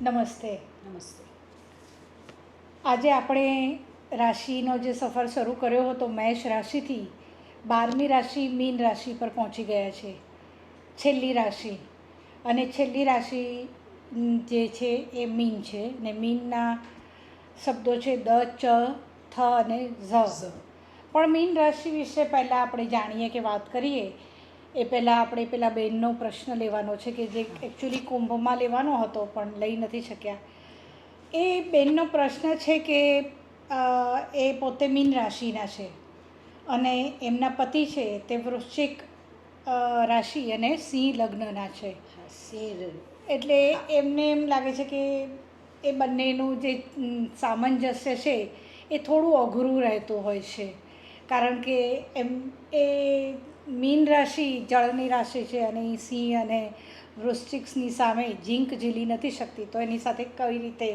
નમસ્તે. નમસ્તે. આજે આપણે રાશિનો જે સફર શરૂ કર્યો હતો મેષ રાશિથી 12મી રાશિ મીન રાશિ પર પહોંચી ગયા છે, છેલ્લી રાશિ. અને છેલ્લી રાશિ જે છે એ મીન છે ને મીનના શબ્દો છે દ, ચ, થ અને ઝ. પણ મીન રાશિ વિશે પહેલાં આપણે જાણીએ કે વાત કરીએ એ પહેલાં આપણે પેલા બહેનનો પ્રશ્ન લેવાનો છે કે જે એકચ્યુઅલી કુંભમાં લેવાનો હતો પણ લઈ નથી શક્યા. એ બહેનનો પ્રશ્ન છે કે એ પોતે મીન રાશિના છે અને એમના પતિ છે તે વૃશ્ચિક રાશિ અને સિંહ લગ્નના છે. એટલે એમને એમ લાગે છે કે એ બંનેનું જે સામંજસ્ય છે એ થોડું અઘરું રહેતું હોય છે, કારણ કે એ મીન રાશિ જળની રાશિ છે અને એ સિંહ અને વૃશ્ચિકની સામે ઝીંક ઝીલી નથી શકતી, તો એની સાથે કઈ રીતે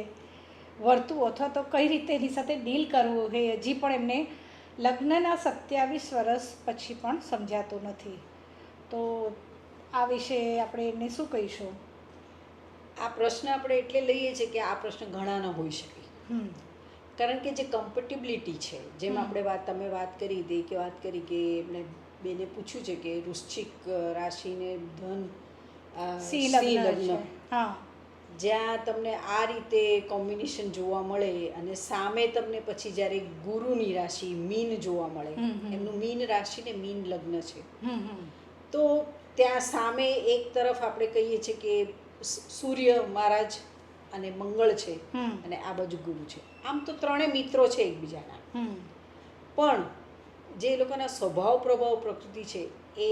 વર્તવું અથવા તો કઈ રીતે એની સાથે ડીલ કરવું એ હજી પણ એમને લગ્નના 27 વર્ષ પછી પણ સમજાતું નથી. તો આ વિશે આપણે એમને શું કહીશું? આ પ્રશ્ન આપણે એટલે લઈએ છીએ કે આ પ્રશ્ન ઘણા ન હોઈ શકે, કારણ કે જે કમ્પેટિબિલિટી છે, જેમ આપણે તમે વાત કરી હતી કે એમણે બેને પૂછ્યું છે કે વૃશ્ચિક રાશિને ધન સિંહ લગ્ન, હા, જ્યાં તમને આ રીતે કોમ્બિનેશન જોવા મળે અને સામે તમને પછી જ્યારે ગુરુની રાશિ મીન જોવા મળે, એમનું મીન રાશિ ને મીન લગ્ન છે, તો ત્યાં સામે એક તરફ આપણે કહીએ છીએ કે સૂર્ય મહારાજ અને મંગળ છે અને આ બાજુ ગુરુ છે. આમ તો ત્રણેય મિત્રો છે એકબીજાના, પણ જે લોકોના સ્વભાવ પ્રભાવ પ્રકૃતિ છે એ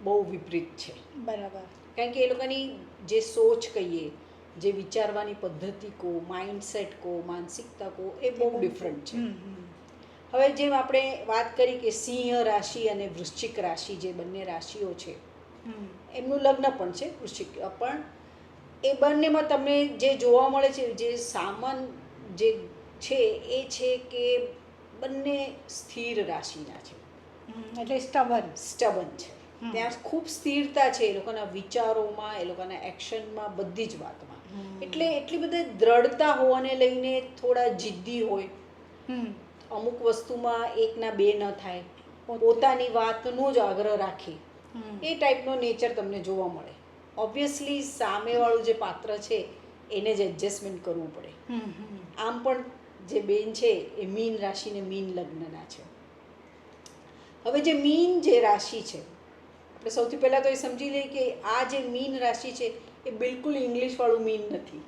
બહુ વિપરીત છે. બરાબર. કારણ કે એ લોકોની જે સોચ કહીએ, જે વિચારવાની પદ્ધતિ કહો, માઇન્ડસેટ કહો, માનસિકતા કહો, એ બહુ ડિફરન્ટ છે. હવે જેમ આપણે વાત કરી કે સિંહ રાશિ અને વૃશ્ચિક રાશિ જે બંને રાશિઓ છે, એમનું લગ્ન પણ છે વૃશ્ચિક, પણ એ બંનેમાં તમને જે જોવા મળે છે, જે સામાન જે છે એ છે કે બંને સ્થિર રાશિના છે, એટલે સ્ટબન છે. ત્યાં ખૂબ સ્થિરતા છે એ લોકોના વિચારોમાં, એ લોકોના એક્શનમાં, બધી જ વાતમાં. એટલે એટલી બધી દ્રઢતા હોવાને લઈને થોડા જિદ્દી હોય, અમુક વસ્તુમાં એકના બે ન થાય, પોતાની વાતનો જ આગ્રહ રાખે, એ ટાઈપનો નેચર તમને જોવા મળે. ઓબ્વિયસલી સામેવાળું જે પાત્ર છે એને જ એડજસ્ટમેન્ટ કરવું પડે. આમ પણ જે બેન છે એ મીન રાશિ ને મીન લગ્નના છે. હવે જે મીન જે રાશિ છે, આપણે સૌથી પહેલાં તો એ સમજી લઈએ કે આ જે મીન રાશિ છે એ બિલકુલ ઇંગ્લિશવાળું મીન નથી.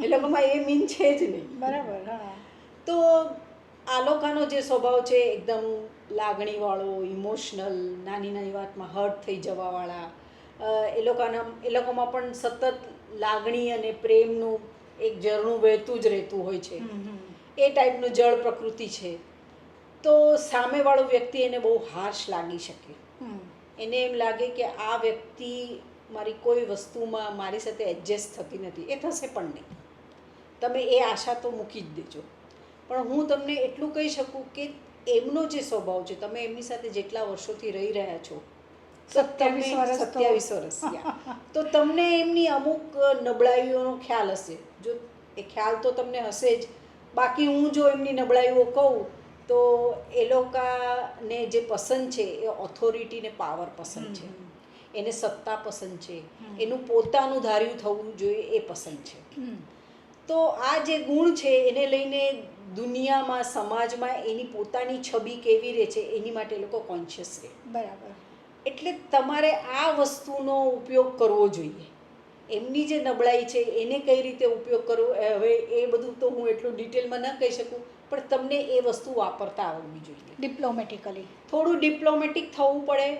એ લોકોમાં એ મીન છે જ નહીં. બરાબર. હા. તો આ લોકોનો જે સ્વભાવ છે એકદમ લાગણીવાળો, ઇમોશનલ, નાની નાની વાતમાં હર્ટ થઈ જવાવાળા, એ લોકોમાં પણ સતત લાગણી અને પ્રેમનું એક ઝરણું વહેતું જ રહેતું હોય છે, એ ટાઈપનું જળ પ્રકૃતિ છે. તો સામેવાળો વ્યક્તિ એને બહુ હાર્શ લાગી શકે, એને એમ લાગે કે આ વ્યક્તિ મારી કોઈ વસ્તુમાં મારી સાથે એડજસ્ટ થતી નથી. એ થશે પણ નહીં, તમે એ આશા તો મૂકી જ દેજો. પણ હું તમને એટલું કહી શકું કે એમનો જે સ્વભાવ છે, તમે એમની સાથે જેટલા વર્ષોથી રહી રહ્યા છો, 27 વર્ષ, તો તમને એમની અમુક નબળાઈઓનો ખ્યાલ હશે. જો એ ખ્યાલ તો તમને હશે જ. બાકી હું જો એમની નબળાઈઓ કહું તો એ લોકોને જે પસંદ છે એ ઓથોરિટી ને પાવર પસંદ છે, એને સત્તા પસંદ છે, એનું પોતાનું ધાર્યું થવું જોઈએ એ પસંદ છે. તો આ જે ગુણ છે એને લઈને દુનિયામાં, સમાજમાં એની પોતાની છબી કેવી રહે છે એની માટે એ લોકો કોન્શિયસ રહે. બરાબર. એટલે તમારે આ વસ્તુનો ઉપયોગ કરવો જોઈએ. એમની જે નબળાઈ છે એને કઈ રીતે ઉપયોગ કરવો, હવે એ બધું તો હું એટલું ડિટેલમાં ન કહી શકું, પણ તમને એ વસ્તુ વાપરતા આવડવી જોઈએ. ડિપ્લોમેટિકલી થોડું ડિપ્લોમેટિક થવું પડે,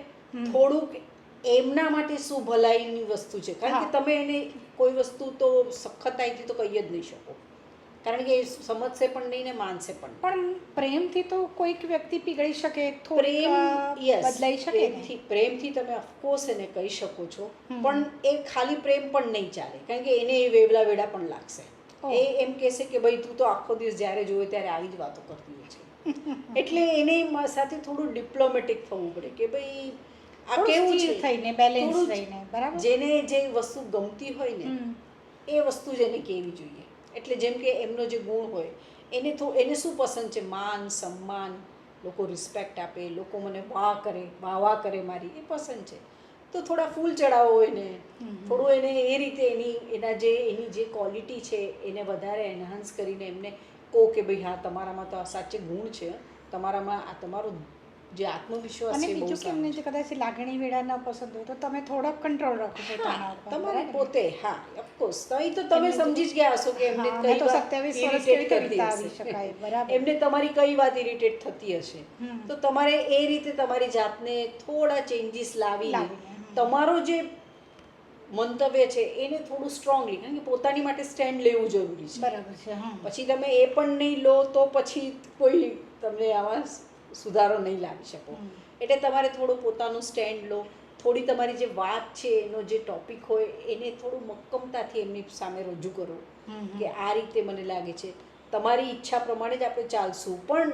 થોડુંક એમના માટે શું ભલાઈની વસ્તુ છે, કારણ કે તમે એને કોઈ વસ્તુ તો સખતાઈથી તો કહી જ નહીં શકો, કારણ કે એ સમજશે પણ નહીં ને માનશે પણ. પ્રેમથી તો કોઈક વ્યક્તિ પીગળી શકે, બદલાઈ શકે. પ્રેમથી તમે ઓફકોર્સ એને કહી શકો છો, પણ એ ખાલી પ્રેમ પણ નહીં ચાલે, કારણ કે એને એ વેવલા વેડા પણ લાગશે. એ એમ કહેશે કે ભાઈ તું તો આખો દિવસ જ્યારે જોવે ત્યારે આવી જ વાતો કરતી હોય છે. એટલે એને સાથે થોડું ડિપ્લોમેટિક થવું પડે કે ભાઈ આ કેવું છે, થઈને બેલેન્સ રહીને. બરાબર. જેને જે વસ્તુ ગમતી હોય ને એ વસ્તુ જ એને કહેવી જોઈએ. એટલે જેમ કે એમનો જે ગુણ હોય એને શું પસંદ છે, માન સન્માન, લોકો રિસ્પેક્ટ આપે, લોકો મને વાહ કરે મારી, એ પસંદ છે. તો થોડા ફૂલ ચડાવો હોય ને, થોડું એને એ રીતે એની જે ક્વોલિટી છે એને વધારે એનહાન્સ કરીને એમને કહો કે ભાઈ હા તમારામાં તો આ સાચે ગુણ છે, તમારામાં આ તમારો જે આત્મવિશ્વાસ અને છે બહુ બીજું કે સારો એમને છે. જે કદાચ લાગણી વેળા ન પસંદ હોય તો તમે થોડોક કંટ્રોલ રાખો પોતાના હા, ઉપર, તમારે બરાબર? પોતે, હા ઓફકોર્સ તો તમે એમને સમજી જ ગયા હશો કે એમને હા, કઈ તો વાત 27 વર્ષ ઇરિટેટ કેવી રીતે કરતી વિતાવી હશે, શકાય, બરાબર. એમને તમારી કઈ વાત ઇરિટેટ થતી હશે. તો તમારે એ રીતે તમારી જાતને થોડા ચેન્જીસ લાવીને તમારો જે મંતવ્ય છે એને થોડું સ્ટ્રોંગલી, કારણ કે પોતાની માટે સ્ટેન્ડ લેવું જરૂરી છે. બરાબર છે. હા, પછી તમે એ પણ નહીં લો તો પછી કોઈ તમને આમાં સુધારો નહીં લાવી શકો. એટલે તમારે થોડું પોતાનું સ્ટેન્ડ લો, થોડી તમારી જે વાત છે એનો જે ટોપિક હોય એને થોડું મક્કમતાથી એમની સામે રજૂ કરો કે આ રીતે મને લાગે છે, તમારી ઈચ્છા પ્રમાણે જ આપણે ચાલશું, પણ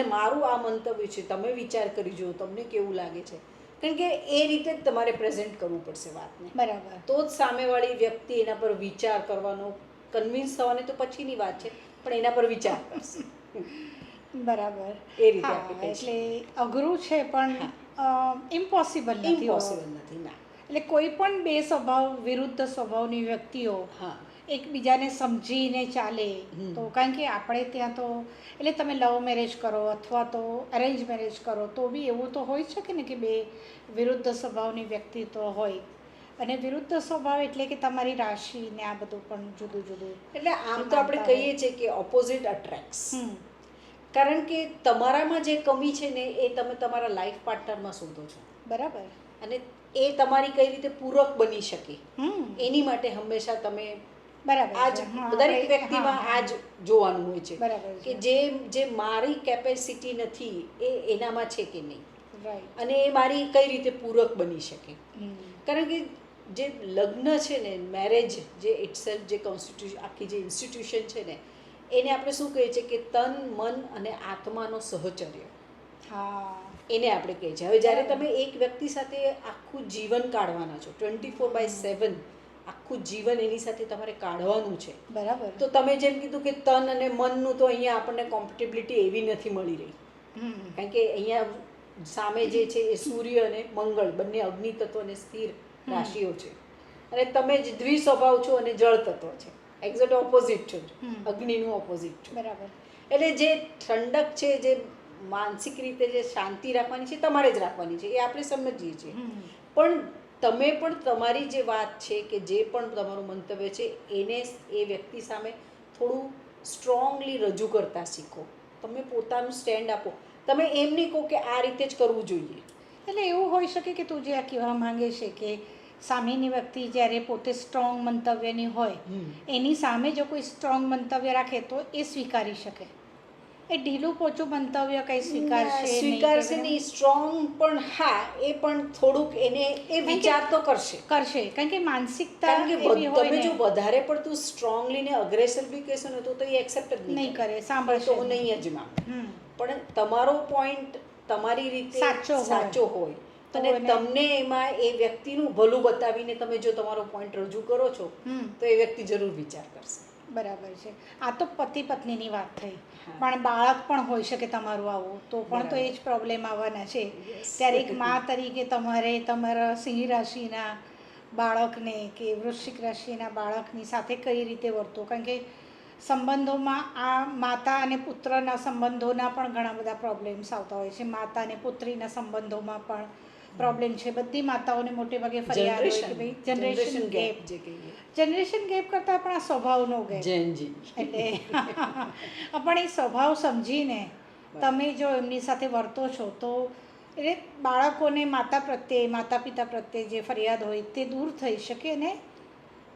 મારું આ મંતવ્ય છે, તમે વિચાર કરી જુઓ તમને કેવું લાગે છે. કારણ કે એ રીતે જ તમારે પ્રેઝન્ટ કરવું પડશે વાતને, બરાબર. તો જ સામેવાળી વ્યક્તિ એના પર વિચાર કરવાનો, કન્વિન્સ થવાની તો પછીની વાત છે, પણ એના પર વિચાર કરશે. બરાબર. એ રીતે હા, આપણે કહી એટલે શકીએ. અઘરું છે પણ ઇમ્પોસિબલ નથી. ઇમ્પોસિબલ નથી, ના. એટલે કોઈ પણ બે વિરુદ્ધ સ્વભાવની વ્યક્તિઓ હા, એકબીજાને સમજીને ચાલે તો, કારણ કે આપણે ત્યાં તો એટલે તમે લવ મેરેજ કરો અથવા તો અરેન્જ મેરેજ કરો તો બી એવું તો હોઈ શકે ને કે બે વિરુદ્ધ સ્વભાવની વ્યક્તિત્વ હોય, અને વિરુદ્ધ સ્વભાવ એટલે કે તમારી રાશિ ને આ બધું પણ જુદું જુદું. એટલે આમ તો આપણે માનતા કહીએ છીએ કે ઓપોઝિટ અટ્રેક્ટ્સ. હમ, કારણ કે તમારામાં જે કમી છે ને એ તમે તમારા લાઈફ પાર્ટનરમાં શોધો છો, બરાબર. અને એ તમારી કઈ રીતે પૂરક બની શકે હમ, એની માટે હંમેશા તમે બરાબર આ છે. જ હા, દરેક આપણે- વ્યક્તિમાં હા, આ જ જોવાનું હોય છે બરાબર કે છે. જે મારી કેપેસિટી નથી એ એનામાં છે કે નહીં, રાઈટ. અને એ મારી કઈ રીતે પૂરક બની શકે. કારણ કે જે લગ્ન છે ને, મેરેજ જે ઇટસેલ્ફ જે કોન્સ્ટિટ્યુશન, આખી જે ઇન્સ્ટિટ્યુશન છે ને, એને આપણે શું કહીએ છીએ કે તન મન અને આત્માનો સહચર્ય, હા, એને આપણે કહીએ છીએ. હવે જ્યારે બરાબર. તમે એક વ્યક્તિ સાથે આખું જીવન કાઢવાના છો, 24/7 આખું જીવન એની સાથે તમારે કાઢવાનું છે, બરાબર. તો તમે જેમ કીધું કે તન અને મનનું તો અહીંયા આપણને કોમ્પિટેબિલિટી એવી નથી મળી રહી. કારણ કે અહીંયા સામે જે છે એ સૂર્ય અને મંગળ બંને અગ્નિ તત્વ અને સ્થિર રાશિઓ છે, અને તમે જ દ્વિસ્વભાવ છો અને જળ તત્વ છે, એક્ઝેક્ટ ઓપોઝિટ છો, અગ્નિનું ઓપોઝિટ છો. બરાબર. એટલે જે ઠંડક છે, જે માનસિક રીતે જે શાંતિ રાખવાની છે તમારે જ રાખવાની છે, એ આપણે સમજીએ છીએ. પણ તમે પણ તમારી જે વાત છે કે જે પણ તમારું મંતવ્ય છે એને એ વ્યક્તિ સામે થોડું સ્ટ્રોંગલી રજૂ કરતા શીખો. તમે પોતાનું સ્ટેન્ડ આપો. તમે એમ નહીં કહો કે આ રીતે જ કરવું જોઈએ. એટલે એવું હોઈ શકે કે તું જે આ કહેવા માંગે છે કે સામેની વ્યક્તિ જ્યારે પોતે સ્ટ્રોંગ મંતવ્યની હોય, એની સામે જો કોઈ સ્ટ્રોંગ મંતવ્ય રાખે તો એ સ્વીકારી શકે. એ ઢીલું પોચું મંતવ્ય કંઈ સ્વીકારશે સ્વીકારશે નહીં, સ્ટ્રોંગ પણ હા, એ પણ થોડુંક એને એ વિચાર તો કરશે. કારણ કે માનસિકતા કારણ કે એવી હોય તમે ને, જો વધારે પડતું સ્ટ્રોંગલી ને અગ્રેસિવ બી કહેશો ને તો એ એક્સેપ્ટ જ નહીં કરે, તો સાંભળશે હું નહીં જ માનું. પણ તમારો પોઈન્ટ તમારી રીતે સાચો હોય તો અને એને- તમને એમાં એ વ્યક્તિનું ભલું બતાવીને તમે જો તમારો પોઈન્ટ રજૂ કરો છો તો એ વ્યક્તિ જરૂર વિચાર કરશે. બરાબર છે. આ તો પતિ પત્નીની વાત થઈ, હા. પણ બાળક પણ હોઈ શકે તમારું આવું, તો પણ તો એ જ પ્રોબ્લેમ આવવાના છે. ત્યારે એક મા તરીકે તમારે તમારા સિંહ રાશિના બાળકને કે વૃશ્ચિક રાશિના બાળકની સાથે કઈ રીતે વર્તવું, કારણ કે સંબંધોમાં આ માતા અને પુત્રના સંબંધોના પણ ઘણા બધા પ્રોબ્લેમ્સ આવતા હોય છે. માતા અને પુત્રીના સંબંધોમાં પણ પ્રોબ્લેમ છે. બધી માતાઓને મોટે ભાગે ફરિયાદ હોય કે ભાઈ જનરેશન ગેપ. જે કહીએ જનરેશન ગેપ કરતાં પણ આ સ્વભાવનો ગેપ. જૈનજી. એટલે પણ એ સ્વભાવ સમજીને તમે જો એમની સાથે વર્તો છો તો એટલે બાળકોને માતા પિતા પ્રત્યે જે ફરિયાદ હોય તે દૂર થઈ શકે, અને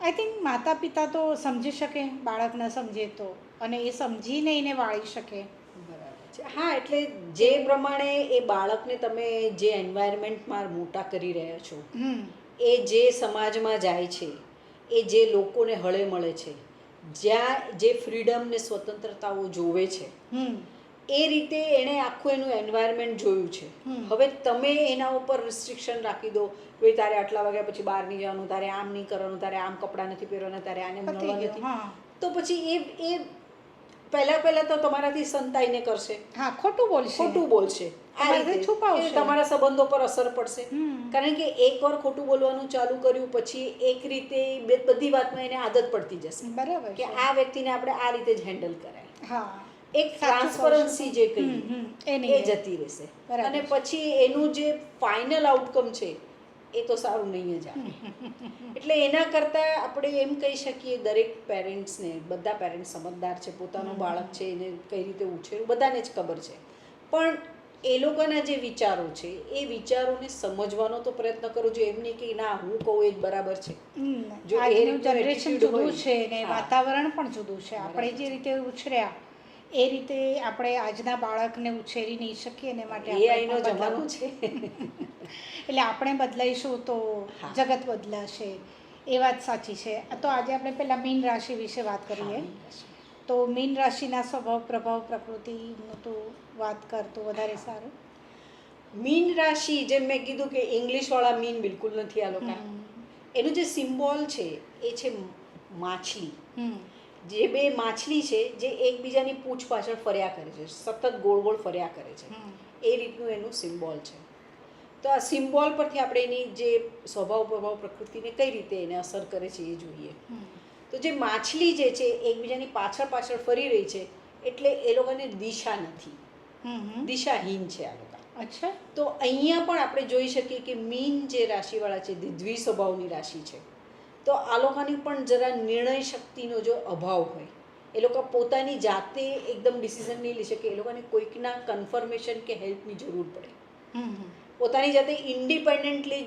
આઈ થિંક માતા પિતા તો સમજી શકે, બાળક ન સમજે તો, અને એ સમજીને એને વાળી શકે. બરાબર છે. હા, એટલે જે પ્રમાણે એ બાળકને તમે જે એન્વાયરમેન્ટમાં મોટા કરી રહ્યા છો, એ જે સમાજમાં જાય છે, એ જે લોકોને હળે મળે છે, જ્યાં જે ફ્રીડમ ને સ્વતંત્રતાઓ જોવે છે, એ રીતે એણે આખું એનું એન્વાયરમેન્ટ જોયું છે. હવે તમે એના ઉપર રિસ્ટ્રિક્શન રાખી દો, ભાઈ તારે આટલા વાગ્યા પછી બહાર નહીં જવાનું, તારે આમ નહીં કરવાનું, તારે આમ કપડાં નથી પહેરવાના, તારે આને પતી મળવા ગયું. નથી, હા તો પછી એ પહેલા તો તમારાથી સંતાઈને કરશે, હા, ખોટું બોલશે. ખોટું બોલશે, આ તમારાથી રીતે છુપાવશે. એ તમારા સંબંધો પર અસર પડશે. હમ. કારણ કે એકવાર ખોટું બોલવાનું ચાલુ કર્યું પછી એક રીતે બધી વાતમાં એને આદત પડતી જશે બરાબર કે છે. આ વ્યક્તિને આપણે આ રીતે જ હેન્ડલ કરાય. હા, એક ટ્રાન્સપરન્સી જે કહીએ એ એ નહીં રહે. જતી રહેશે. બરાબર અને છે. પછી એનું જે ફાઇનલ આઉટકમ છે એ તો સારું નહીં જ આવે. એટલે એના કરતાં આપણે એમ કહી શકીએ દરેક પેરેન્ટ્સને, બધા પેરેન્ટ્સ સમજદાર છે, પોતાનું બાળક છે એને કઈ રીતે ઉછેરવું બધાને જ ખબર છે, પણ એ લોકોના જે વિચારો છે એ વિચારોને સમજવાનો તો પ્રયત્ન કરવો જોઈએ. એમ નહીં કે ના હું કહું એ જ બરાબર છે. જો એ આજનું રીતનું જનરેશન attitude જુદું હોય, છે ને હા. વાતાવરણ પણ જુદું છે. આપણે બરાબર જે છે. રીતે ઉછર્યા એ રીતે આપણે આજના બાળકને ઉછેરી નહીં શકીએ ને માટે એ આપણે આઈનો પણ જમાનો બદલાવું. છે. એટલે આપણે બદલાઈશું તો હા. જગત બદલાશે, એ વાત સાચી છે. તો આજે આપણે પહેલાં મીન રાશિ વિશે વાત કરીએ. તો મીન રાશિના સ્વભાવ, પ્રભાવ, પ્રકૃતિનું તો વાત કરતો વધારે સારું. મીન રાશિ, જેમ મેં કીધું કે ઇંગ્લિશવાળા મીન બિલકુલ નથી આ લોકો. એનું જે સિમ્બોલ છે એ છે માછલી. જે બે માછલી છે જે એકબીજાની પૂંછ પાછળ ફર્યા કરે છે, સતત ગોળ ગોળ ફર્યા કરે છે, એ રીતનું એનું સિમ્બોલ છે. તો આ સિમ્બોલ પરથી આપણે એની જે સ્વભાવ, પ્રભાવ, પ્રકૃતિને કઈ રીતે એને અસર કરે છે એ જોઈએ. તો જે માછલી જે છે એકબીજાની પાછળ પાછળ ફરી રહી છે એટલે એ લોકોને દિશા નથી, દિશાહીન છે આ લોકો. અચ્છા. તો અહીંયા પણ આપણે જોઈ શકીએ કે મીન જે રાશિવાળા છે દ્વિ સ્વભાવની રાશિ છે. તો આ લોકોની પણ જરા નિર્ણય શક્તિનો જો અભાવ હોય, એ લોકો પોતાની જાતે એકદમ ડિસિઝન નહીં લઈ શકે, એ લોકોને કોઈકના કન્ફર્મેશન કે હેલ્પની જરૂર પડે. પોતાની જાતે ઇન્ડિપેન્ડન્ટલી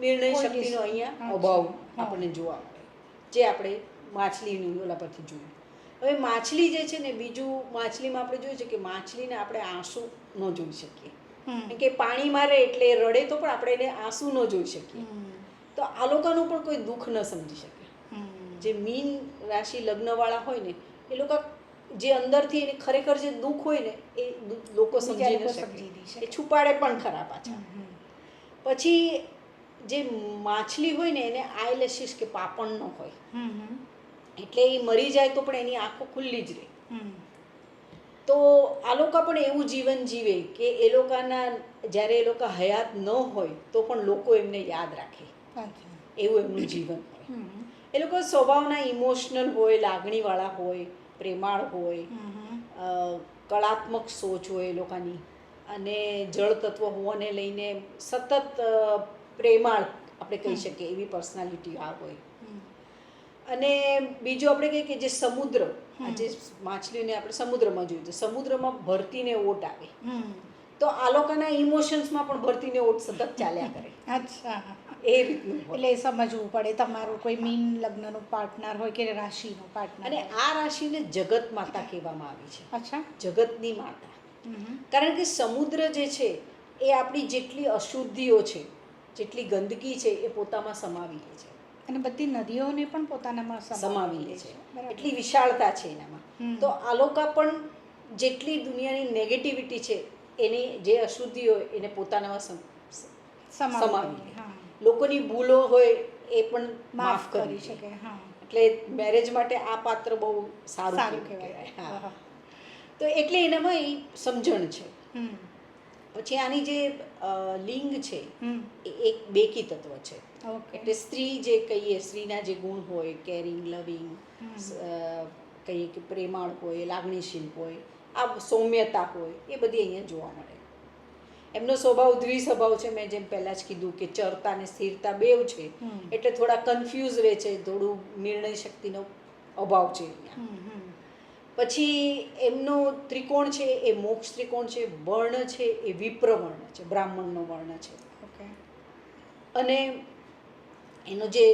નિર્ણય કોઈ શક્તિનો decision. અહીંયા અચ્છા. અભાવ હા. આપણને જોવા મળે, જે આપણે માછલીની ઓલા પરથી જોયું. હવે માછલી જે છે ને, બીજું માછલીમાં આપણે જોયું છે કે માછલીને આપણે આંસુ ન જોઈ શકીએ, કારણ કે પાણી મારે એટલે એ રડે તો પણ આપણે એને આંસુ ન જોઈ શકીએ. તો આ લોકોનું પણ કોઈ દુઃખ ન સમજી શકે. જે મીન રાશિ લગ્નવાળા હોય ને એ લોકો જે અંદરથી એને ખરેખર જે દુઃખ હોય ને એ લોકો સમજી ન સમજી નહીં શકે, શકે. એ છુપાડે પણ ખરા પાછા. પછી જે માછલી હોય ને એને આઈલેશિસ કે પાપણ ન હોય, એટલે એ મરી જાય તો પણ એની આંખો ખુલ્લી જ રહે. તો આ લોકો પણ એવું જીવન જીવે કે એ લોકોના જ્યારે એ લોકો હયાત ન હોય તો પણ લોકો એમને યાદ રાખે, એવું એમનું જીવન હોય. એ લોકો સ્વભાવના ઇમોશનલ હોય, લાગણીવાળા હોય, પ્રેમાળ હોય, કળાત્મક સોચ હોય એ લોકોની, અને જળ તત્વ હોવાને લઈને સતત પ્રેમાળ આપણે કહી શકીએ એવી પર્સનાલિટી આ હોય. અને બીજું આપણે કહીએ કે જે સમુદ્ર, આજે માછલીને આપણે સમુદ્રમાં જોયું તો સમુદ્રમાં ભરતીને ઓટ આવે, તો આ લોકોના ઇમોશન્સમાં પણ ભરતીને ઓટ સતત ચાલ્યા કરે. અચ્છા. એ રીતનું હોય. એટલે સમજવું પડે તમારું કોઈ મીન લગ્નનું પાર્ટનર હોય કે રાશિનું પાર્ટનર. અને આ રાશિને જગત માતા કહેવામાં આવી છે. અચ્છા. જગતની માતા. કારણ કે સમુદ્ર જે છે એ આપણી જેટલી અશુદ્ધિઓ છે, જેટલી ગંદકી છે એ પોતામાં સમાવી લે છે, અને બધી નદીઓને પણ પોતાનામાં સમાવી લે છે. બરાબર. એટલી વિશાળતા છે એનામાં. તો આ લોકો પણ જેટલી દુનિયાની નેગેટિવિટી છે એની જે અશુદ્ધિ હોય એને પોતાનામાં સમાવી લે. હા. લોકોની ભૂલો હોય એ પણ માફ કરી કરી શકે. શકે. હા. એટલે મેરેજ માટે આ પાત્ર બહુ સારું સારું કહેવાય. કહેવાય. હા. તો એટલે એનામાં એ સમજણ છે. પછી આની જે લિંગ છે એ એક બેકી તત્વ છે. ઓકે. એટલે સ્ત્રી જે કહીએ, સ્ત્રીના જે ગુણ હોય, કેરિંગ, લવિંગ, કહીએ કે પ્રેમાળ હોય, લાગણીશીલ હોય, આ સૌમ્યતા હોય, એ બધી અહીંયા જોવા મળે. એમનો સ્વભાવ દ્વિ સ્વભાવ છે. મેં જેમ પહેલાં જ કીધું કે ચરતા ને સ્થિરતા બેવ છે, એટલે થોડા કન્ફ્યુઝ રહે છે, થોડું નિર્ણય શક્તિનો અભાવ છે અહીંયા. પછી એમનો ત્રિકોણ છે એ મોક્ષ ત્રિકોણ છે, વર્ણ છે એ વિપ્ર વર્ણ છે, બ્રાહ્મણનો વર્ણ છે. ઓકે. અને એનો જે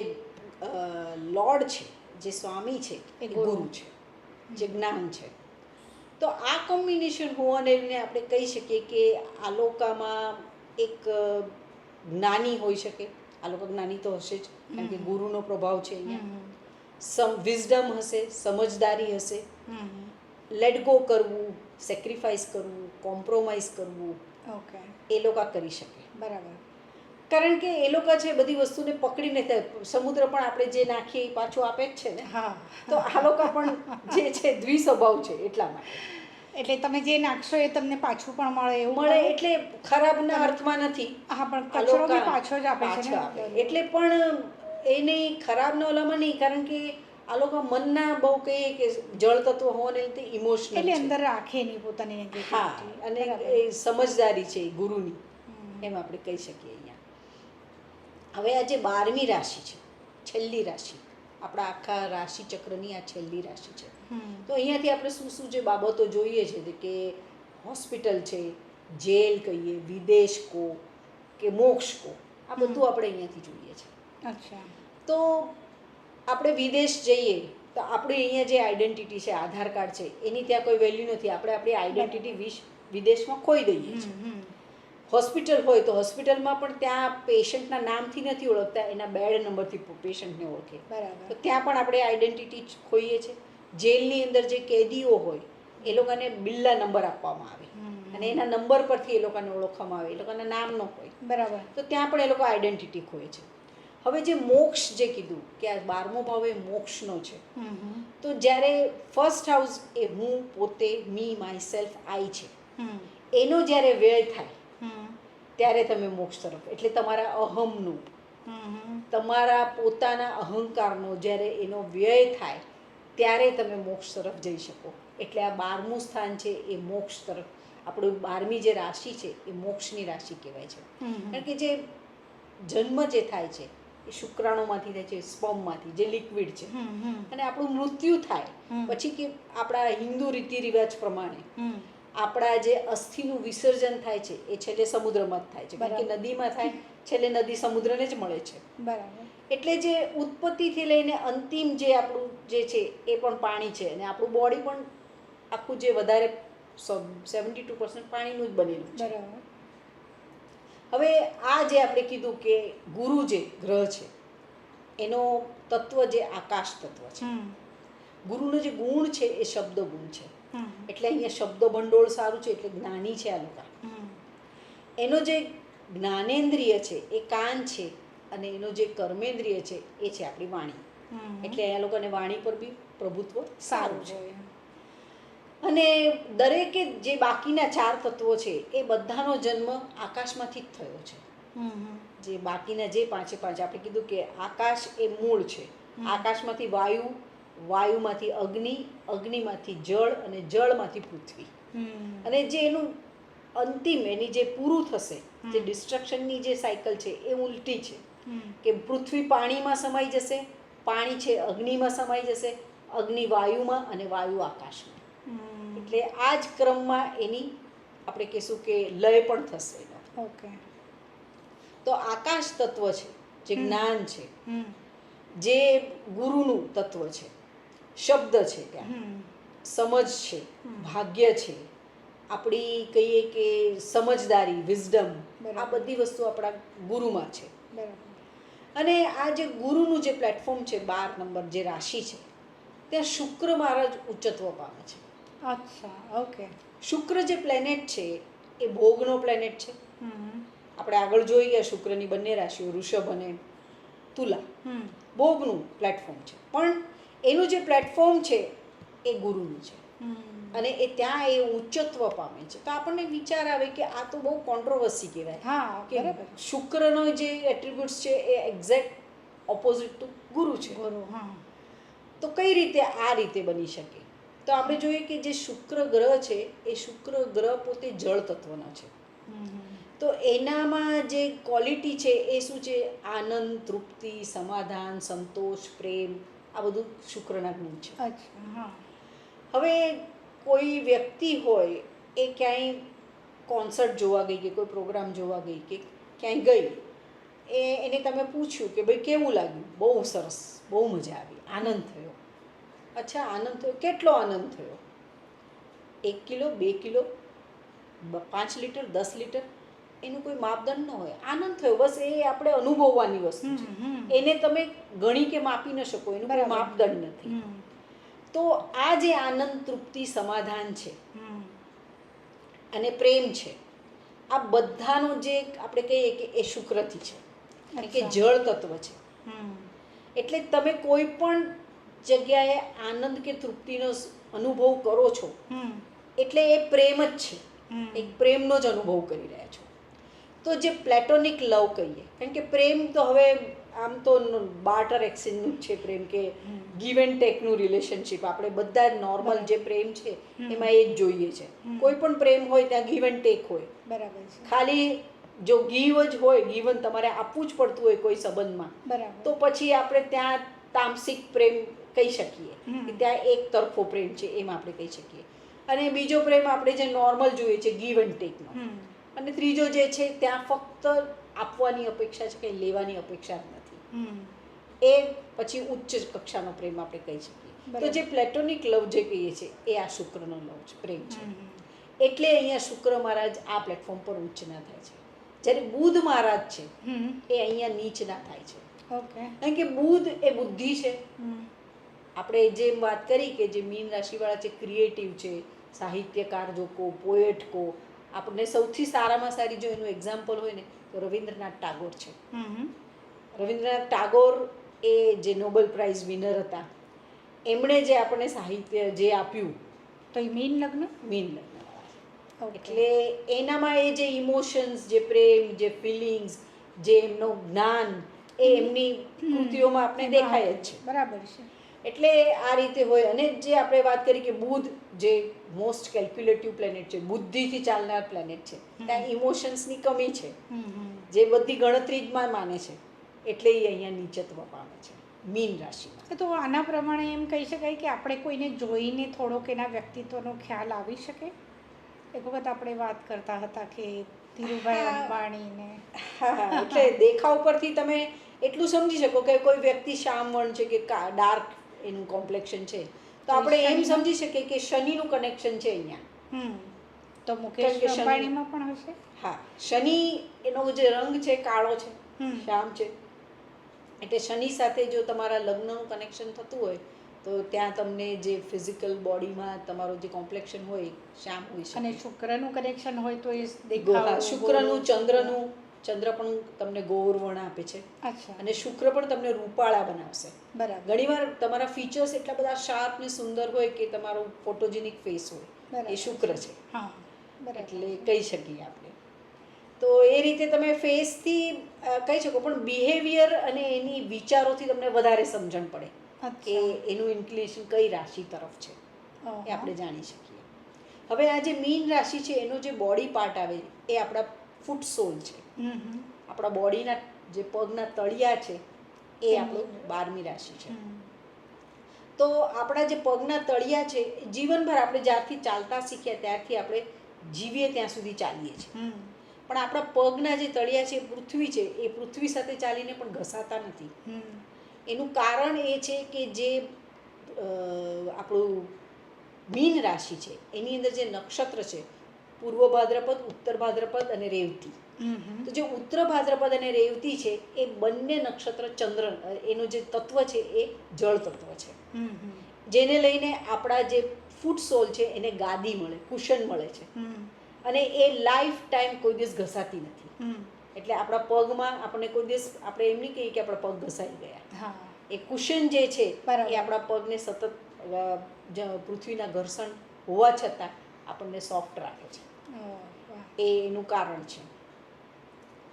લોર્ડ છે, જે સ્વામી છે એ ગુરુ છે, જે જ્ઞાન છે. તો આ કોમ્બિનેશન હોવાને લઈને આપણે કહી શકીએ કે આ લોકોમાં એક જ્ઞાની હોઈ શકે. આ લોકો જ્ઞાની તો હશે જ, કારણ કે ગુરુનો પ્રભાવ છે અહીંયા. વિઝડમ હશે, સમજદારી હશે, લેટ ગો કરવું, સેક્રિફાઈસ કરવું, કોમ્પ્રોમાઇઝ કરવું ઓકે, એ લોકો કરી શકે. બરાબર. કારણ કે એ લોકો છે બધી વસ્તુને પકડીને સમુદ્ર પણ આપણે જે નાખીએ એ પાછું આપે જ છે ને. હા, તો આ લોકો પણ જે છે દ્વિસ્વભાવ છે એટલા માટે. એટલે તમે જે નાખશો એ તમને પાછું પણ મળે એવું મળે ખરું? એટલે ખરાબના અર્થમાં નથી. હા, પણ આ કચરો બી લોકા પાછો જ આપે છે પાછો ને આપે. એટલે પણ એને ખરાબના ઓલામાં નહીં, કારણ કે આ લોકો મનના બહુ કહીએ કે જળ તત્વ હોવાને લીધે ઇમોશનલ એટલે છે. અંદર રાખે નહીં પોતાની હા, નેગેટિવિટી. અને બરાબર. એ સમજદારી છે એ ગુરુની, હમ. એમ આપણે કહી શકીએ અહીંયા. હવે આ જે 12મી રાશિ છે, છેલ્લી રાશિ, આપણા આખા રાશિ ચક્રની આ છેલ્લી રાશિ છે. હમ. તો અહીંયાથી આપણે શું શું જે બાબતો જોઈએ છે કે હોસ્પિટલ છે, જેલ કહીએ, વિદેશ કહો કે મોક્ષ કહો, આ બધું આપણે અહીંયાથી જોઈએ છે. અચ્છા. તો આપણે વિદેશ જઈએ તો આપણી અહીંયા જે આઈડેન્ટિટી છે, આધાર કાર્ડ છે, એની ત્યાં કોઈ વેલ્યુ નથી. આપણે આપણી આઈડેન્ટિટી વિદેશમાં ખોઈ દઈએ છીએ. હમ. હોસ્પિટલ હોય તો હોસ્પિટલમાં પણ ત્યાં પેશન્ટના નામથી નથી ઓળખતા, એના બેડ નંબરથી પેશન્ટને ઓળખે. બરાબર. તો ત્યાં પણ આપણે આઈડેન્ટિટી ખોઈએ છીએ. જેલની અંદર જે કેદીઓ હોય એ લોકોને બિલ્લા નંબર આપવામાં આવે અને એના નંબર પરથી એ લોકોને ઓળખવામાં આવે, એ લોકોના નામ ન હોય. બરાબર. તો ત્યાં પણ એ લોકો આઈડેન્ટિટી ખોએ છે. હવે જે મોક્ષ જે કીધું કે આ 12મો ભાવ એ મોક્ષનો છે. તો જ્યારે ફર્સ્ટ હાઉસ એ હું પોતે, મી, માય સેલ્ફ, આઈ છે, એનો જ્યારે વ્યય થાય ત્યારે તમે મોક્ષ તરફ, એટલે તમારા અહમનું, તમારા પોતાના અહંકારનો જ્યારે એનો વ્યય થાય ત્યારે તમે મોક્ષ તરફ જઈ શકો. એટલે આ 12મું સ્થાન છે એ મોક્ષ તરફ, આપણું 12મી જે રાશિ છે એ મોક્ષની રાશિ કહેવાય છે. કારણ કે જે જન્મ જે થાય છે એ શુક્રાણુમાંથી થાય છે, સ્પર્મમાંથી, જે લિક્વિડ છે. અને આપણું મૃત્યુ થાય પછી કે આપણા હિન્દુ રીતિ રિવાજ પ્રમાણે આપણા જે અસ્થિનું વિસર્જન થાય છે એ છેલ્લે સમુદ્રમાં જ થાય છે. કારણ કે નદીમાં થાય, છેલ્લે નદી સમુદ્રને જ મળે છે. બરાબર. એટલે જે ઉત્પત્તિથી લઈને અંતિમ જે આપણું જે છે એ પણ પાણી છે, અને આપણું બોડી પણ આખું જે વધારે 72% પાણીનું જ બનેલું છે. બરાબર. હવે આ જે આપણે કીધું કે ગુરુ જે ગ્રહ છે એનો તત્વ જે આકાશ તત્વ છે. ગુરુનો જે ગુણ છે એ શબ્દ ગુણ છે. એટલે અહીંયા શબ્દ ભંડોળ સારું છે, એટલે જ્ઞાની છે આ લોકો. એનો જે જ્ઞાનેન્દ્રિય છે એ કાન છે, અને એનો જે કર્મેન્દ્રિય છે એ છે આપણી વાણી. એટલે આ લોકોને વાણી પર બી પ્રભુત્વ સારું છે. અને દરેકે જે બાકીના 4 તત્વો છે એ બધાનો જન્મ આકાશમાંથી જ થયો છે. જે બાકીના જે 5 આપણે કીધું કે આકાશ એ મૂળ છે. આકાશમાંથી વાયુ, વાયુમાંથી અગ્નિ, અગ્નિમાંથી જળ, અને જળમાંથી પૃથ્વી. અને જે એનું અંતિમ, એની જે પૂરું થશે, જે ડિસ્ટ્રક્શનની જે સાયકલ છે એ ઉલટી છે. કે પૃથ્વી પાણીમાં સમાઈ જશે, પાણી છે અગ્નિમાં સમાઈ જશે, અગ્નિ વાયુમાં, અને વાયુ આકાશમાં. એટલે આ જ ક્રમમાં એની આપણે કહીશું કે લય પણ થશે એનો. ઓકે. તો આકાશ તત્વ છે, જે જ્ઞાન છે, જે ગુરુનું તત્વ છે, શબ્દ છે, ત્યાં સમજ છે, ભાગ્ય છે, આપણી કહીએ કે સમજદારી, વિઝડમ, આ બધી વસ્તુ આપણા ગુરુમાં છે. અને આ જે ગુરુનું જે પ્લેટફોર્મ છે, 12 નંબર જે રાશિ છે, ત્યાં શુક્ર મહારાજ ઉચ્ચત્વ પામે છે. અચ્છા, ઓકે. શુક્ર જે પ્લેનેટ છે એ ભોગનો પ્લેનેટ છે. આપણે આગળ જોઈ ગયા શુક્રની બંને રાશિઓ, વૃષભ અને તુલા, ભોગનું પ્લેટફોર્મ છે. પણ એનું જે પ્લેટફોર્મ છે એ ગુરુનું છે, અને એ ત્યાં એ ઉચ્ચત્વ પામે છે. તો આપણને વિચાર આવે કે આ તો બહુ કોન્ટ્રોવર્સી કહેવાય. હા, કે બરાબર. શુક્રનો જે એટ્રીબ્યુટ્સ છે એ એક્ઝેક્ટ ઓપોઝિટ ટુ ગુરુ છે. ગુરુ, હા. તો કઈ રીતે આ રીતે બની શકે? તો આપણે જોઈએ કે જે શુક્ર ગ્રહ છે એ શુક્ર ગ્રહ પોતે જળ તત્વનો છે. તો એનામાં જે ક્વોલિટી છે એ શું છે? આનંદ, તૃપ્તિ, સમાધાન, સંતોષ, પ્રેમ, આ બધું શુક્રના ગુણ છે. અચ્છા, હા. હવે કોઈ વ્યક્તિ હોય એ ક્યાંય કોન્સર્ટ જોવા ગઈ કે કોઈ પ્રોગ્રામ જોવા ગઈ કે ક્યાંય ગઈ, એને તમે પૂછ્યું કે ભાઈ કેવું લાગ્યું? બહુ સરસ, બહુ મજા આવી, આનંદ થયો. અચ્છા, આનંદ થયો, કેટલો આનંદ થયો? 1 કિલો, 2 કિલો, 5 લીટર, 10 લીટર, એનું કોઈ માપદંડ ન હોય. આનંદ થયો, બસ એ આપણે અનુભવવાની વસ્તુ છે. એને તમે ગણી કે માપી ન શકો, એનું કોઈ માપદંડ નથી. તો આ જે આનંદ, તૃપ્તિ, સમાધાન છે હમ. અને પ્રેમ છે, આ બધાનો જે આપણે કહીએ કે એ શુક્રથી છે, કારણ કે અચ્છા. જળ તત્વ છે. હમ. એટલે તમે કોઈ પણ જગ્યાએ આનંદ કે તૃપ્તિનો અનુભવ કરો છો હમ. એટલે એ પ્રેમ જ છે, હમ. એક પ્રેમનો જ અનુભવ કરી રહ્યા છો. તો જે પ્લેટોનિક લવ કહીએ, કારણ કે પ્રેમ તો હવે આમ તો બાર્ટર એક્સચેન્જનું જ છે પ્રેમ, કે ગીવ એન્ડ ટેકનું રિલેશનશિપ. આપણે બધા જ નોર્મલ બરાબર. જે પ્રેમ છે હમ. એમાં એ જ જોઈએ છે. કોઈ પણ પ્રેમ હોય ત્યાં ગીવ એન્ડ ટેક હોય. બરાબર છે. ખાલી જો ગીવ જ હોય, ગીવન તમારે આપવું જ પડતું હોય કોઈ સંબંધમાં, બરાબર. તો પછી આપણે ત્યાં તામસિક પ્રેમ કહી શકીએ, કે ત્યાં એક તરફો પ્રેમ છે એમ આપણે કહી શકીએ. અને બીજો પ્રેમ આપણે જે નોર્મલ જોઈએ છે ગીવ એન્ડ ટેકનો. હમ. અને ત્રીજો જે છે ત્યાં ફક્ત આપવાની અપેક્ષા છે, કંઈ લેવાની અપેક્ષા જ નથી. હમ. એ પછી ઉચ્ચ કક્ષાનો પ્રેમ આપણે કહી શકીએ. તો બરાબર. જે પ્લેટોનિક લવ જે કહીએ છીએ એ આ શુક્રનો લવ છે, પ્રેમ છે. હમ. એટલે અહીંયા શુક્ર મહારાજ આ પ્લેટફોર્મ પર ઉચ્ચના થાય છે, જ્યારે બુધ મહારાજ છે હમ. એ અહીંયા નીચના થાય છે. ઓકે. કારણ કે બુધ એ બુદ્ધિ છે. હમ. આપણે જેમ વાત કરી કે જે મીન રાશિવાળા છે ક્રિએટિવ છે, સાહિત્યકાર જો કહો, પોએટ કહો, આપણને સૌથી સારામાં સારી જો એનું એક્ઝામ્પલ હોય ને તો રવિન્દ્રનાથ ટાગોર છે. હમ. રવિન્દ્રનાથ ટાગોર એ જે નોબેલ પ્રાઇઝ વિનર હતા, એમણે જે આપણને સાહિત્ય જે આપ્યું, તો એ મીન લગ્ન. મીન લગ્નવાળા. ઓકે. એટલે એનામાં એ જે ઇમોશન્સ, જે પ્રેમ, જે ફિલિંગ્સ, જે એમનું જ્ઞાન એ એમની કૃતિઓમાં આપણે દેખાય જ છે. બરાબર છે. એટલે આ રીતે હોય. અને જે આપણે વાત કરી કે બુધ જે મોસ્ટ કેલ્ક્યુલેટિવ પ્લેનેટ છે, બુદ્ધિથી ચાલનાર પ્લેનેટ છે, ત્યાં ઇમોશન્સની કમી છે, હમ. હમ. જે બધી ગણતરીમાં માને છે, એટલે એ અહીંયા નીચત્વ પામે છે મીન રાશિમાં. તો આના પ્રમાણે એમ કહી શકાય કે આપણે કોઈને જોઈને થોડોક એના વ્યક્તિત્વનો ખ્યાલ આવી શકે. એક વખત આપણે વાત કરતા હતા કે ધીરુભાઈ હા. અંબાણીને. હા, એટલે દેખાવ પરથી તમે એટલું સમજી શકો કે કોઈ વ્યક્તિ શ્યામ વર્ણ છે કે ડાર્ક એનું કોમ્પ્લેક્શન છે, તો આપણે એમ શનિનો? સમજી શકીએ કે શનિનું કનેક્શન છે અહીંયા. હમ. તો કેમ મુકેશ કે શનિ- અંબાણીમાં પણ હશે. હા, શનિ એનો જે રંગ છે કાળો છે, હમ. શ્યામ છે. એટલે શનિ સાથે જો તમારા લગ્નનું કનેક્શન થતું હોય તો ત્યાં તમને જે ફિઝિકલ બોડીમાં તમારો જે કોમ્પ્લેક્શન હોય એ શ્યામ હોઈ અને શકે. શુક્રનું કનેક્શન હોય તો એ હા, દેખાવ શુક્રનું, ચંદ્રનું, ચંદ્ર પણ તમને ગૌરવર્ણ આપે છે. અચ્છા. અને શુક્ર પણ તમને રૂપાળા બનાવશે. બરાબર. ઘણીવાર તમારા ફીચર્સ એટલા બધા શાર્પ ને સુંદર હોય કે તમારો ફોટોજેનિક ફેસ હોય, બરાબર. એ શુક્ર છે. હા, બરાબર. એટલે કહી શકીએ આપણે. તો એ રીતે તમે ફેસથી કહી શકો, પણ બિહેવિયર અને એની વિચારોથી તમને વધારે સમજણ પડે કે અચ્છા. એનું ઇન્ક્લિનેશન કઈ રાશિ તરફ છે ઓહો. એ આપણે જાણી શકીએ. હવે આ જે મીન રાશિ છે એનો જે બોડી પાર્ટ આવે એ આપણા ફૂટ સોલ છે. હમ. હમ. આપણા બોડીના જે પગના તળિયા છે એ આપણું 12મી રાશિ છે. હમ. તો આપણા જે પગના તળિયા છે, જીવનભર આપણે જ્યારથી ચાલતા શીખ્યા ત્યારથી આપણે જીવીએ ત્યાં સુધી ચાલીએ છીએ. હમ. પણ આપણા પગના જે તળિયા છે પૃથ્વી છે, એ પૃથ્વી સાથે ચાલીને પણ ઘસાતા નથી. હમ. એનું કારણ એ છે કે જે આપણું મીન રાશિ છે એની અંદર જે નક્ષત્ર છે, પૂર્વ ભાદ્રપદ, ઉત્તર ભાદ્રપદ અને રેવતી. હમ. તો જે ઉત્તર ભાદ્રપદ અને રેવતી છે એ બંને નક્ષત્ર ચંદ્ર, એનું જે તત્વ છે એ જળ તત્વ છે, હમ. હમ. જેને લઈને આપણા જે ફૂટ સોલ છે એને ગાદી મળે, કુશન મળે છે. હમ. અને એ લાઈફ ટાઈમ કોઈ દિવસ ઘસાતી નથી. હમ. એટલે આપણા પગમાં આપણે કોઈ દિવસ આપણે એમ નહીં કહીએ કે આપણા પગ ઘસાઈ ગયા. હા. એ કુશન જે છે બરાબર. એ આપણા પગને સતત પૃથ્વીના ઘર્ષણ હોવા છતાં આપણને સોફ્ટ રાખે છે. ઓહ, વાહ. એ એનું કારણ છે.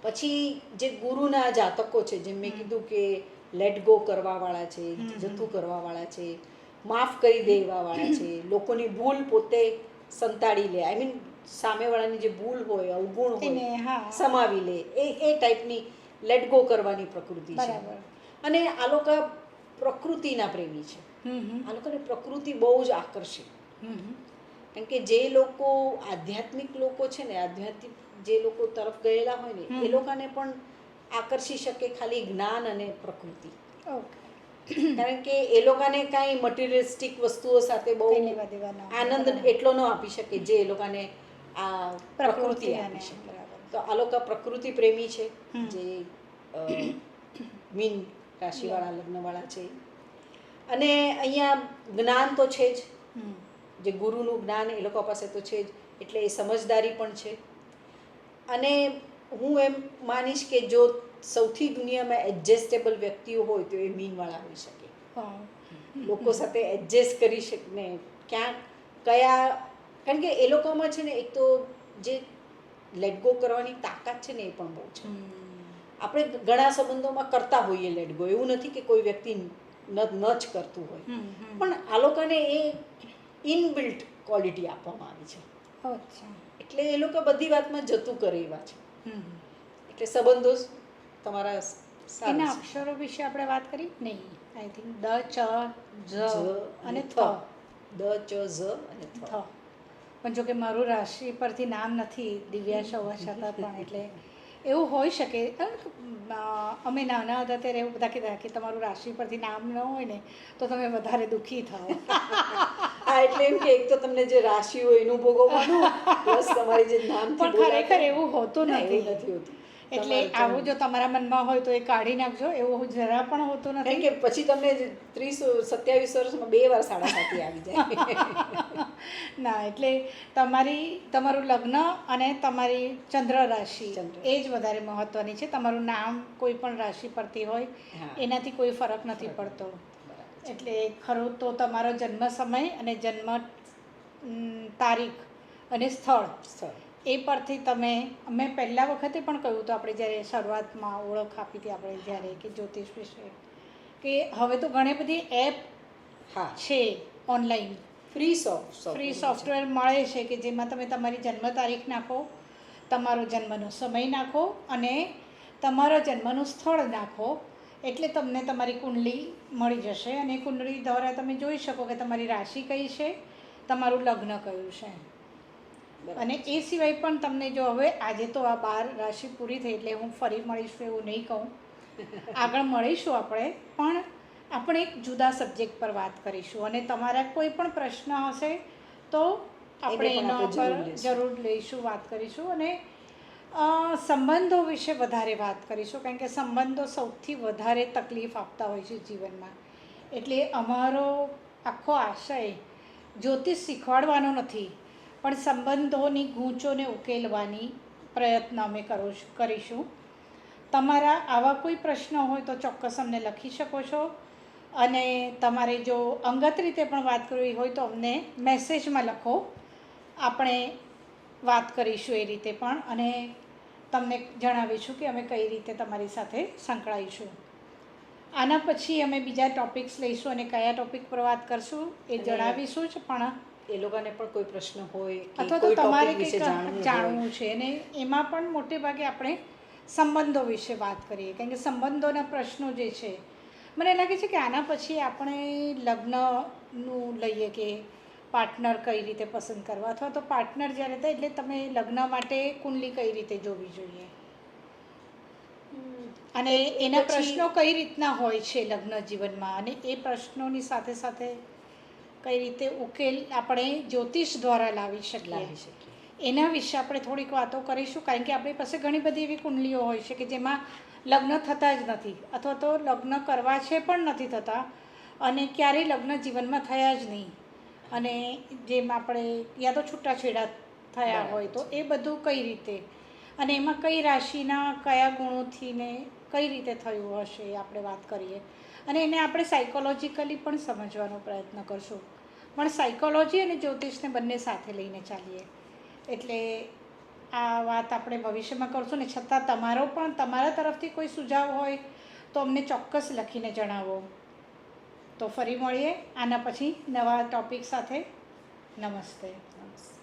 પછી જે ગુરુના જાતકો છે, જેમ મેં કીધું કે લેટ ગો કરવાવાળા છે, જતું કરવાવાળા છે, માફ કરી દેવાવાળા છે, લોકોની ભૂલ પોતે સંતાડી લે, આઈ મીન સામેવાળાની જે ભૂલ હોય, અવગુણ હોય, એને, હા. સમાવી લે, એ ટાઈપની લેટ ગો કરવાની પ્રકૃતિ છે. બરાબર. અને આ લોકો પ્રકૃતિના પ્રેમી છે. હમ. આ લોકોને પ્રકૃતિ બહુ જ આકર્ષે. હમ. કારણ કે જે લોકો આધ્યાત્મિક લોકો છે ને, આધ્યાત્મિક જે લોકો તરફ ગયેલા હોય ને, એ લોકોને પણ આકર્ષી શકે ખાલી જ્ઞાન અને પ્રકૃતિ. ઓકે. કારણ કે એ લોકોને કાંઈ મટીરિયલિસ્ટિક વસ્તુઓ સાથે બહુ કંઈ લેવા દેવા ના હોય. આનંદ બરાબર. એટલો ન આપી શકે જે એ લોકોને આ પ્રકૃતિ અને આપી શકે. બરાબર. તો આ લોકો પ્રકૃતિ પ્રેમી છે, હમ. જે મીન રાશિવાળા લગ્નવાળા છે. અને અહીંયા જ્ઞાન તો છે જ, હમ. જે ગુરુનું જ્ઞાન એ લોકો પાસે તો છે જ, એટલે એ સમજદારી પણ છે. અને હું એમ માનીશ કે જો સૌથી દુનિયામાં એડજસ્ટેબલ વ્યક્તિઓ હોય તો એ મીનવાળા હોઈ શકે. વાહ. લોકો સાથે એડજસ્ટ કરી શકે ને ક્યાંક કયા, કારણ કે એ લોકોમાં છે ને એક તો જે લેટ ગો કરવાની તાકાત છે ને એ પણ બહુ છે. આપણે ઘણા સંબંધોમાં કરતા હોઈએ લેટ ગો, એવું નથી કે કોઈ વ્યક્તિ ન જ કરતું હોય, પણ આ લોકોને એ ઇનબિલ્ટ ક્વોલિટી આપવામાં આવી છે. અચ્છા. એટલે એ લોકો બધી વાતમાં જતું કરે એવા છે. હમ. એટલે સંબંધો તમારા એના સારા છે. અક્ષરો વિશે આપણે વાત કરી નહીં, આઈ થિંક દ, ચ, જ અને થ. દ, ચ, ઝ અને થ. થ. પણ જો કે મારું રાશિ પરથી નામ નથી દિવ્યાશ હોવા છતાં પણ, એટલે એવું હોઈ શકે. અમે નાના હતા ત્યારે એવું બધા કહેતા કે તમારું રાશિ પરથી નામ ન હોય ને તો તમે વધારે દુઃખી થાઓ. હા, એટલે એમ કે એક તો તમને જે રાશિ હોય એનું ભોગવવાનું, પ્લસ તમારી જે નામથી પણ ખરેખર એવું હોતું ના, એવું નથી. નથી હોતું. એટલે આવું જો તમારા મનમાં હોય તો એ કાઢી નાખજો, એવું જરા પણ હોતું કારણ નથી. કે પછી તમને 30-27 વર્ષમાં 2 વાર સાડા સાતી આવી જાય. ના, એટલે તમારું લગ્ન અને તમારી ચંદ્ર રાશિ ચંદ્ર. એ જ વધારે મહત્ત્વની છે. તમારું નામ કોઈ પણ રાશિ પરથી હોય હા. એનાથી કોઈ ફરક નથી પડતો. બરાબર છે. એટલે ખરું તો તમારો જન્મ સમય અને જન્મ તારીખ અને સ્થળ સ્થળ. એ પરથી તમે, મેં પહેલા વખતે પણ કહ્યું હતું આપણે જ્યારે શરૂઆતમાં ઓળખ આપી હતી આપણે જ્યારે કે જ્યોતિષ વિશે, કે હવે તો ઘણી બધી એપ હા, છે ઓનલાઈન, ફ્રી સોફ્ટવેર મળે છે કે જેમાં તમે તમારી જન્મ તારીખ નાખો, તમારો જન્મનો સમય નાખો અને તમારા જન્મનું સ્થળ નાખો, એટલે તમને તમારી કુંડલી મળી જશે. અને કુંડલી દ્વારા તમે જોઈ શકો કે તમારી રાશિ કઈ છે, તમારું લગ્ન કયું છે. અને એ સિવાય પણ તમને જો હવે આજે તો આ 12 રાશિ પૂરી થઈ એટલે હું ફરી મળીશું એવું નહીં કહું, આગળ મળીશું આપણે, પણ આપણે એક જુદા સબ્જેક્ટ પર વાત કરીશું. અને તમારા કોઈ પણ પ્રશ્ન હશે તો આપણે એના પર જરૂર લઈશું, વાત કરીશું. અને સંબંધો વિશે વધારે વાત કરીશું, કારણ કે સંબંધો સૌથી વધારે તકલીફ આપતા હોય છે જીવનમાં. એટલે અમારો આખો આશય જ્યોતિષ શીખવાડવાનો નથી, પણ સંબંધોની ગૂંચોને ઉકેલવાની પ્રયત્ન અમે કરીશું. તમારા આવા કોઈ પ્રશ્નો હોય તો ચોક્કસ અમને લખી શકો છો. અને તમારે જો અંગત રીતે પણ વાત કરવી હોય તો અમને મેસેજમાં લખો, આપણે વાત કરીશું એ રીતે પણ, અને તમને જણાવીશું કે અમે કઈ રીતે તમારી સાથે સંકળાઈશું. આના પછી અમે બીજા ટૉપિક્સ લઈશું અને કયા ટૉપિક પર વાત કરશું એ જણાવીશું જ. પણ એ લોકોને પણ કોઈ પ્રશ્ન હોય કે અથવા તો કોઈ તમારે ટોપિક વિશે કંઈક જાણવું છે, અને એમાં પણ મોટે ભાગે આપણે સંબંધો વિશે વાત કરીએ, કારણ કે સંબંધોના પ્રશ્નો જે છે, મને લાગે છે કે આના પછી આપણે લગ્નનું લઈએ કે પાર્ટનર કઈ રીતે પસંદ કરવા, અથવા તો પાર્ટનર જ્યારે થાય એટલે તમે લગ્ન માટે કુંડલી કઈ રીતે જોવી જોઈએ, અને એના પ્રશ્નો કઈ રીતના હોય છે લગ્ન જીવનમાં, અને એ પ્રશ્નોની સાથે સાથે કઈ રીતે ઉકેલ આપણે જ્યોતિષ દ્વારા લાવી શકીએ, એના વિશે આપણે થોડીક વાતો કરીશું. કારણ કે આપણી પાસે ઘણી બધી એવી કુંડલીઓ હોય છે કે જેમાં લગ્ન થતા જ નથી, અથવા તો લગ્ન કરવા છે પણ નથી થતા, અને ક્યારેય લગ્ન જીવનમાં થયા જ નહીં, અને જેમ આપણે યા તો છૂટાછેડા થયા હોય તો એ બધું કઈ રીતે, અને એમાં કઈ રાશિના કયા ગુણોથી ને કઈ રીતે થયું હશે એ આપણે વાત કરીએ. અને એને આપણે સાયકોલોજીકલી પણ સમજવાનો પ્રયત્ન કરશું, પણ સાયકોલોજી અને જ્યોતિષને બંને સાથે લઈને ચાલીએ. એટલે આ વાત આપણે ભવિષ્યમાં કરશું. ને છતાં તમારા તરફથી કોઈ સુઝાવ હોય તો અમને ચોક્કસ લખીને જણાવો. તો ફરી મળીએ આના પછી નવા ટૉપિક સાથે. નમસ્તે. નમસ્તે.